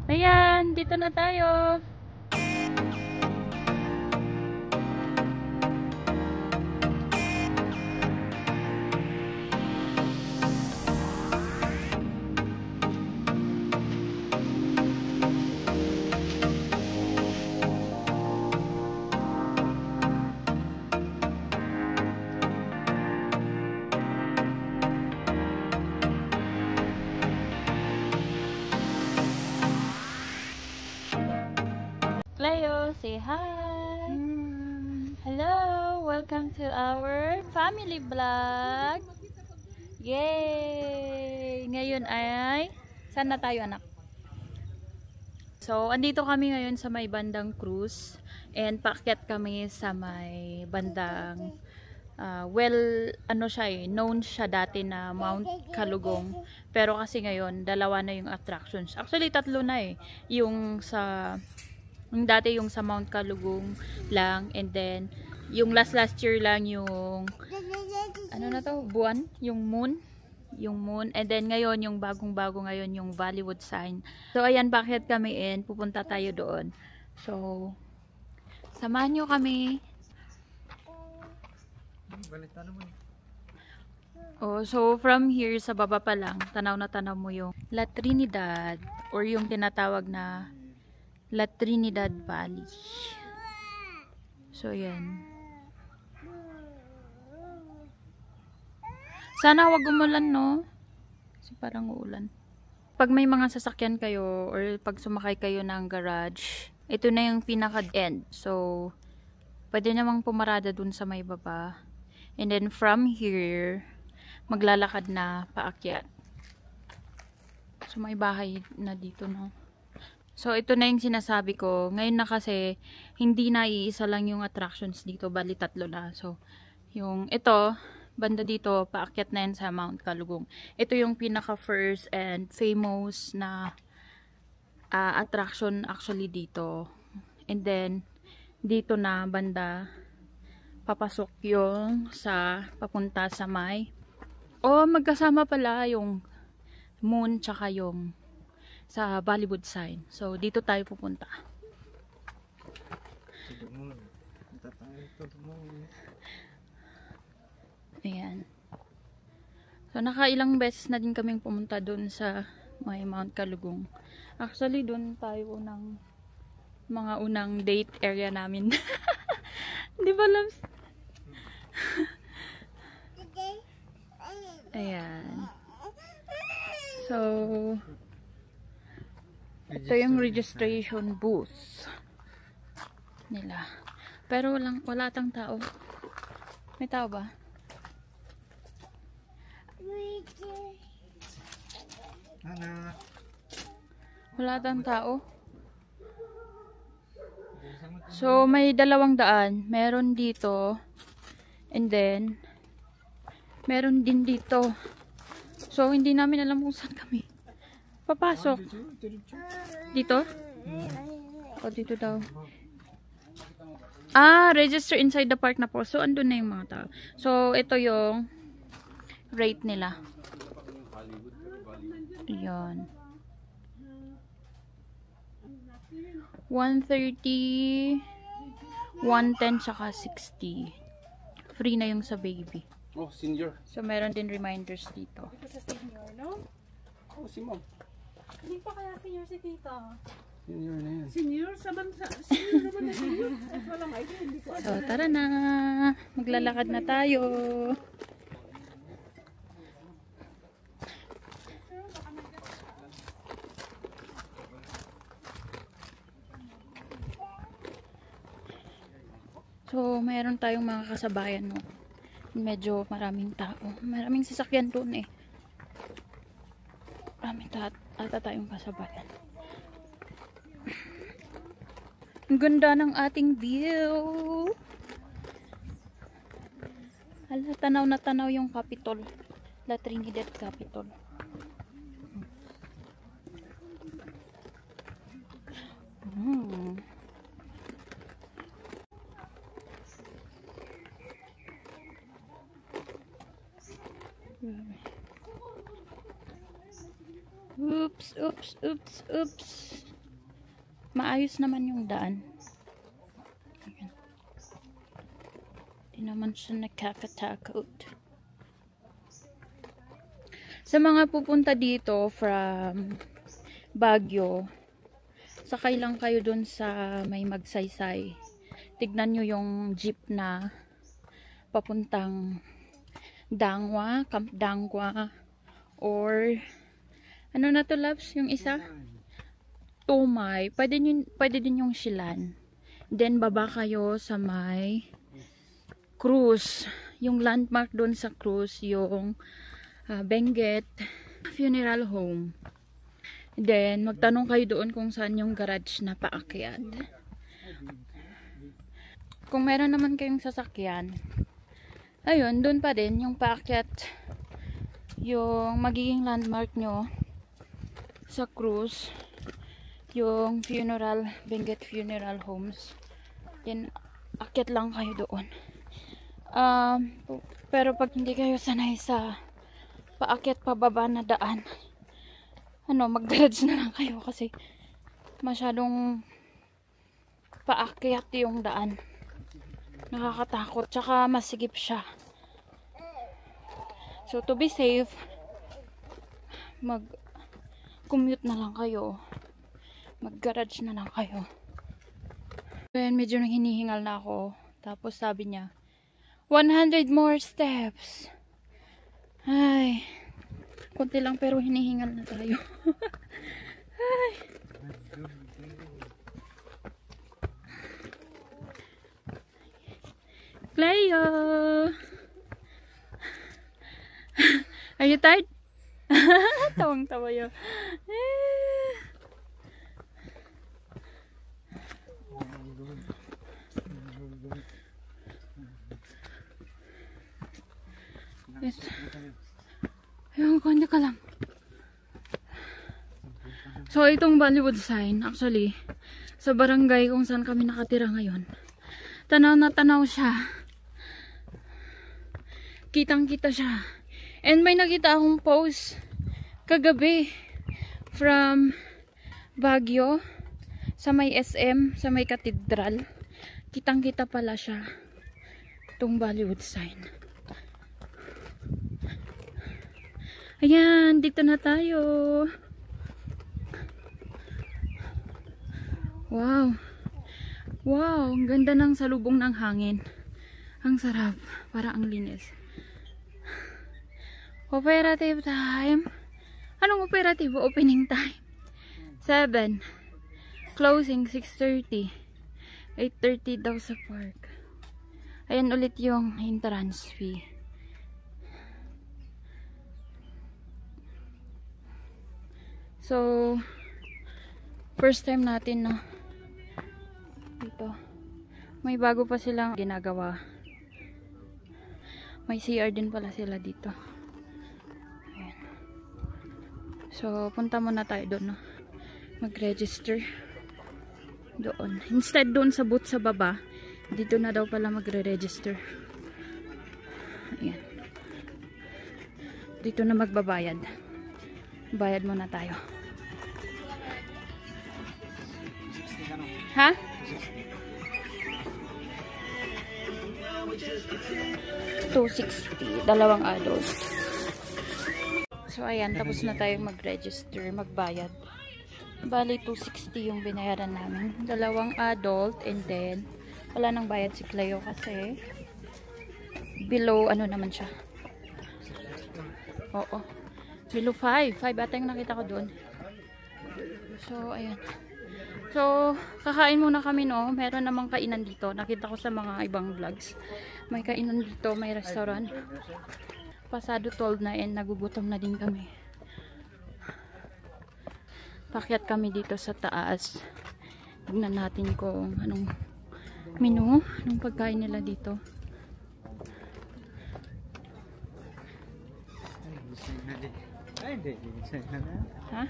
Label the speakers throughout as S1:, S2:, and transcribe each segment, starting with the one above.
S1: Ayan, dito na tayo. Cleo, say hi. Hello, welcome to our family vlog. Yay! Ngayon ay, saan na tayo anak? So, andito kami ngayon sa may bandang cruise and paakyat kami sa may bandang ano siya known siya dati na Mount Kalugong. Pero kasi ngayon, dalawa na yung attractions. Actually, tatlo na yung dati yung sa Mount Kalugong lang, and then yung last year lang yung ano na to, buwan, yung moon, and then ngayon yung bagong-bago ngayon yung Bollywood sign. So ayan, bakit kami pupunta tayo doon. So samahan nyo kami. Oh, so from here sa baba pa lang, tanaw na tanaw mo yung La Trinidad or yung tinatawag na La Trinidad Valley. So yan. Sana wag umulan, no? Kasi parang uulan. Pag may mga sasakyan kayo or pag sumakay kayo ng garage, ito na yung pinaka-end. So, pwede namang pumarada dun sa may baba. And then from here, maglalakad na paakyat. So, may bahay na dito, no? So, ito na yung sinasabi ko. Ngayon na kasi, hindi na iisa lang yung attractions dito. Bali, tatlo na. So, yung ito, banda dito, paakyat na yan sa Mount Kalugong. Ito yung pinaka-first and famous na attraction actually dito. And then, dito na banda, papasok yung papunta sa may, magkasama pala yung moon tsaka yung sa Bollywood sign. So, dito tayo pupunta. Ayan. So, nakailang beses na din kaming pumunta dun sa may Mount Kalugong. Actually, dun tayo ng mga unang date area namin. Di ba, loves? Ayan. So, ito yung registration booth nila. Pero wala tang tao. May tao ba? Wala tang tao. So, may 200. Meron dito. And then, meron din dito. So, hindi namin alam kung saan kami papasok. Dito? O, dito daw. Register inside the park na po. So, andun na yung mga tao. So, ito yung rate nila. Ayan. 130, 110, saka 60. Free na yung sa baby.
S2: Oh, senior.
S1: So, meron din reminders dito.
S3: Ito sa senior, no?
S2: Oh, si ma'am.
S3: Hindi pa kaya senior si tita.
S2: Senior na yan.
S3: Senior? Senior naman na senior. At walang idea, hindi ko
S1: So, tara na. Maglalakad na tayo. So, mayroon tayong mga kasabayan, no? Medyo maraming tao. Maraming sasakyan doon Maraming ata tayong kasabayan. Ang ganda ng ating view. Hala, tanaw na tanaw yung Capitol. La Trinidad Capitol. Oops, oops, oops, oops. Maayos naman yung daan. Ayan. Di naman siya nakakatakot. Sa mga pupunta dito from Baguio, sakay lang kayo dun sa may Magsaysay. Tignan nyo yung jeep na papuntang Dangwa, Camp Dangwa, or ano na to, Labs? Yung isa? Tumay. Pwede din yung Shilan. Then, baba kayo sa may cruise. Yung landmark doon sa cruise, yung Benguet Funeral Home. Then, magtanong kayo doon kung saan yung garage na paakyat. Kung meron naman kayong sasakyan, ayun, doon pa din yung paakyat, yung magiging landmark nyo sa cruise, yung Benguet Funeral Homes. Then, akyat lang kayo doon. Pero pag hindi kayo sanay sa paakyat pababa na daan, mag-garage na lang kayo kasi masyadong paakyat yung daan. Nakakatakot, tsaka masigip siya. So, to be safe, mag-commute na lang kayo. Mag-garage na lang kayo. Then, medyo nang hinihingal na ako. Tapos, sabi niya, 100 more steps. Ay, konti lang pero hinihingal na tayo. Ay. Cleo! Are you tired? Tawang-tawa yun. Yes. Ayun, kanya ka lang. So, itong Bollywood sign, actually, sa barangay kung saan kami nakatira ngayon, tanaw na tanaw siya. Kitang-kita siya. And may nakita akong post kagabi from Baguio sa may SM, sa may katedral. Kitang-kita pala siya. Itong Bollywood sign. Ayan, dito na tayo. Wow. Wow, ang ganda ng salubong ng hangin. Ang sarap. Parang ang linis. Operative time. Anong operative? Opening time. 7. Closing 6:30. 8:30 daw sa park. Ayan ulit yung entrance fee. So, first time natin, no? Dito. May bago pa silang ginagawa. May CR din pala sila dito. Ayan. So, punta muna tayo doon, no? Mag-register. Doon. Instead doon sa booth sa baba, dito na daw pala magre-register. Ayan. Dito na magbabayad. Bayad muna tayo. Ha? $260. Dalawang adult. So, ayan. Tapos na tayong mag-register. Magbayad. Bali, $260 yung binayaran namin. Dalawang adult. And then, wala nang bayad si Cleo kasi below, ano naman siya. Oo. Below 5. 5 ata yung nakita ko doon. So, ayan. So, kakain muna kami, no? Meron namang kainan dito. Nakita ko sa mga ibang vlogs. May kainan dito, may restaurant. Pasado 12 na and nagugutom na din kami. Pakyat kami dito sa taas. Tignan natin kung anong menu, anong pagkain nila dito. Ha?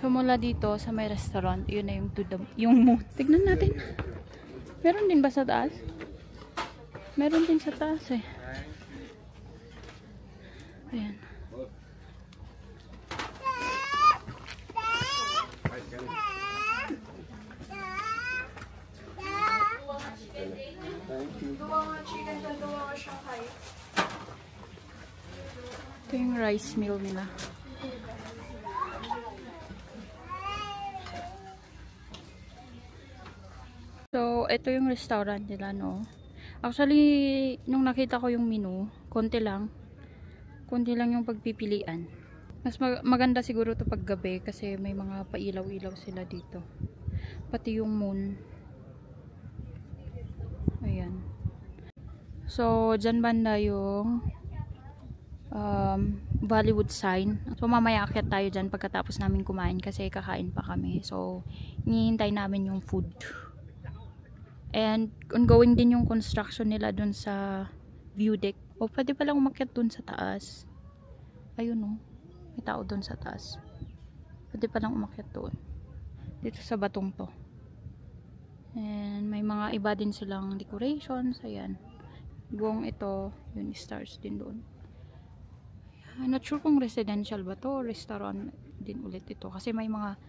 S1: So, mula dito sa may restaurant, yun na yung moon. Tignan natin. Meron din ba sa taas? Meron din sa taas eh. Ayan. Ito yung rice mill nila. So, ito yung restaurant nila, no? Actually, nung nakita ko yung menu, konti lang yung pagpipilian. Mas maganda siguro to pag gabi kasi may mga pailaw-ilaw sila dito. Pati yung moon. Ayan. So, dyan banda yung Bollywood sign. So, mamaya akyat tayo dyan pagkatapos namin kumain kasi kakain pa kami. So, hinihintay namin yung food. And, ongoing din yung construction nila dun sa view deck. O, pwede palang umakyat dun sa taas. Ayun, no. May tao dun sa taas. Pwede palang umakyat doon. Dito sa batong to. And, may mga iba din silang decorations. Ayan. Buong ito, yun, stars din doon. I'm not sure kung residential ba to, restaurant din ulit ito. Kasi may mga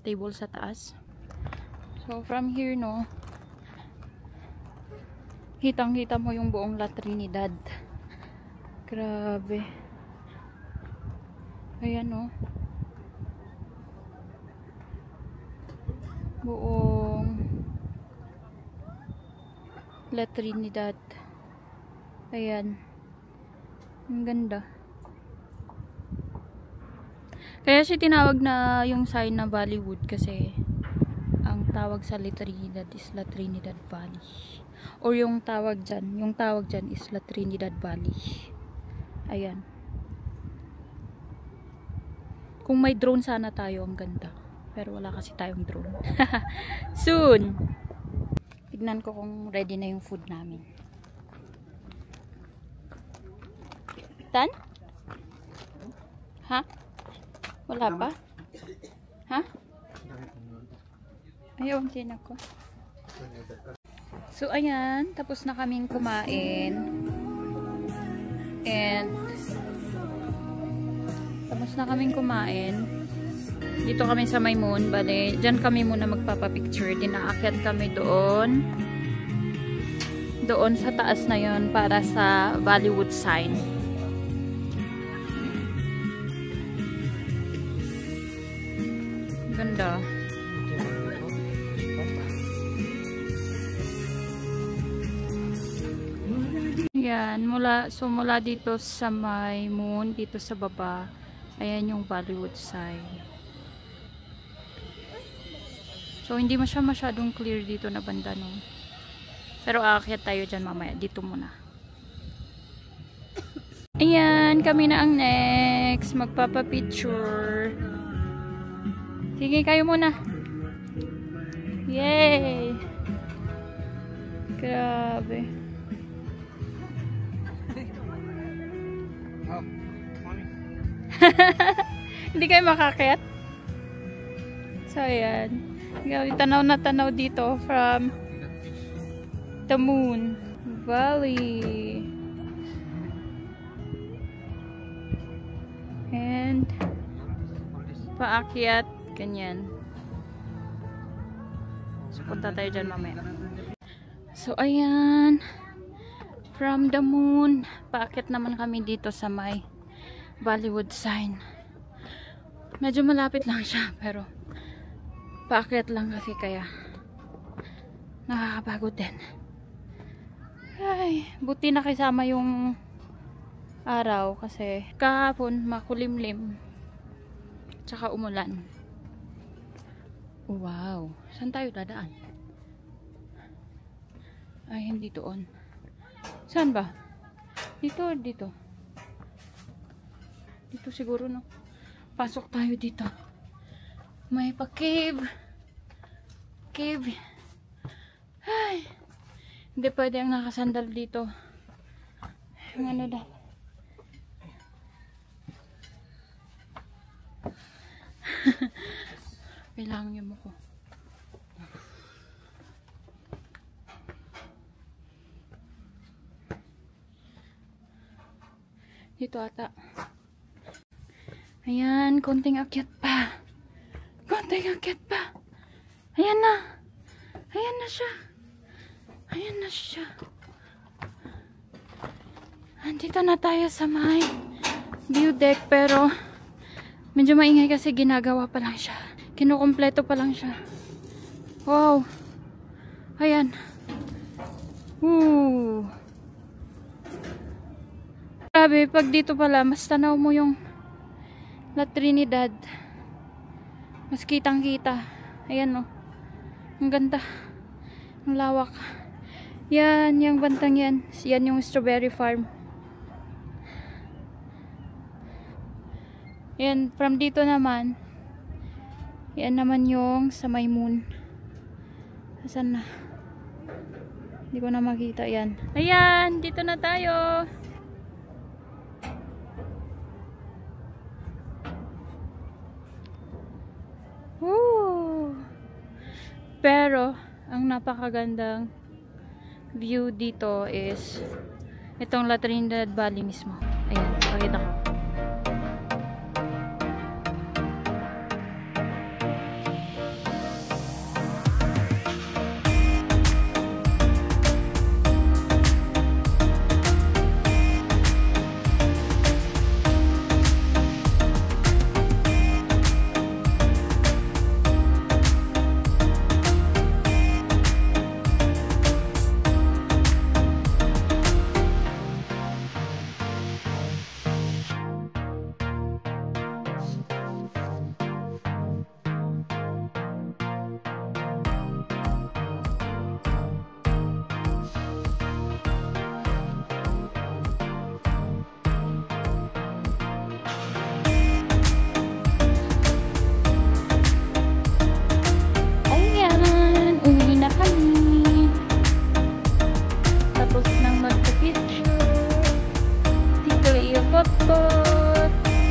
S1: table sa taas. So, from here, no, hitang-hita mo yung buong La Trinidad. Grabe. Ayan, no. Buong La Trinidad. Ayan. Ang ganda. Kaya siya tinawag na yung sign na Bollywood kasi ang tawag sa La Trinidad is La Trinidad Valley. Or yung tawag dyan is La Trinidad Valley. Ayan. Kung may drone sana tayo, ang ganda. Pero wala kasi tayong drone. Soon! Tignan ko kung ready na yung food namin. Tan? Ha? Wala pa? Ha? Ayaw, din ako. So, ayan. Tapos na kaming kumain. And, tapos na kaming kumain. Dito kami sa Maymoon. Bale, dyan kami muna magpapapicture. Dinaakyat kami doon. Doon sa taas na yon para sa Bollywood sign. Ganda. Yan, mula dito sa Maymoon, dito sa baba, ayan yung Bollywood sign. So, hindi masyadong clear dito na banda, no? Pero aakyat tayo dyan mamaya. Dito muna. Ayan, kami na ang next. Magpapapicture. Sige, kayo muna. Yay! Grabe. Hindi kayo makakit? So, ayan. Tanaw na tanaw dito from the Moon Valley. And paakyat. Ganyan. So, punta tayo dyan mamaya. So, ayan. From the Moon. Paakyat naman kami dito sa may Bollywood sign. Medyo malapit lang siya, pero paakyat lang kasi kaya nakakapagod din. Ay, buti nakisama yung araw kasi kahapon makulimlim tsaka umulan. Wow, saan tayo dadaan? Ay, hindi doon. Saan ba? Dito or dito? Dito siguro, no? Pasok tayo dito. May pa-cave. Cave. Ay. Hindi pwede ang nakasandal dito. Yung ano daw. Kailangan yung muko. Dito ata. Ayan, konting akyat pa. Konting akyat pa. Ayan na. Ayan na siya. Ayan na siya. Andito na tayo sa may view deck, pero medyo maingay kasi ginagawa pa lang siya. Kinukumpleto pa lang siya. Wow! Ayan. Woo! Grabe, pag dito pala, mas tanaw mo yung La Trinidad. Mas kitang-kita. Ayan, oh. Ang ganda. Ang lawak. Yan, yung bantang yan. Yan yung strawberry farm. Yan, from dito naman. Yan naman yung sa may moon. Asan na? Hindi ko na makita yan. Ayan, dito na tayo. Woo! Pero, ang napakagandang view dito is itong La Trinidad Valley mismo. Ayan, pakita ko.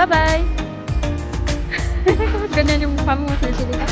S1: Bye-bye! Ganyan yung mukha mo, silsilika.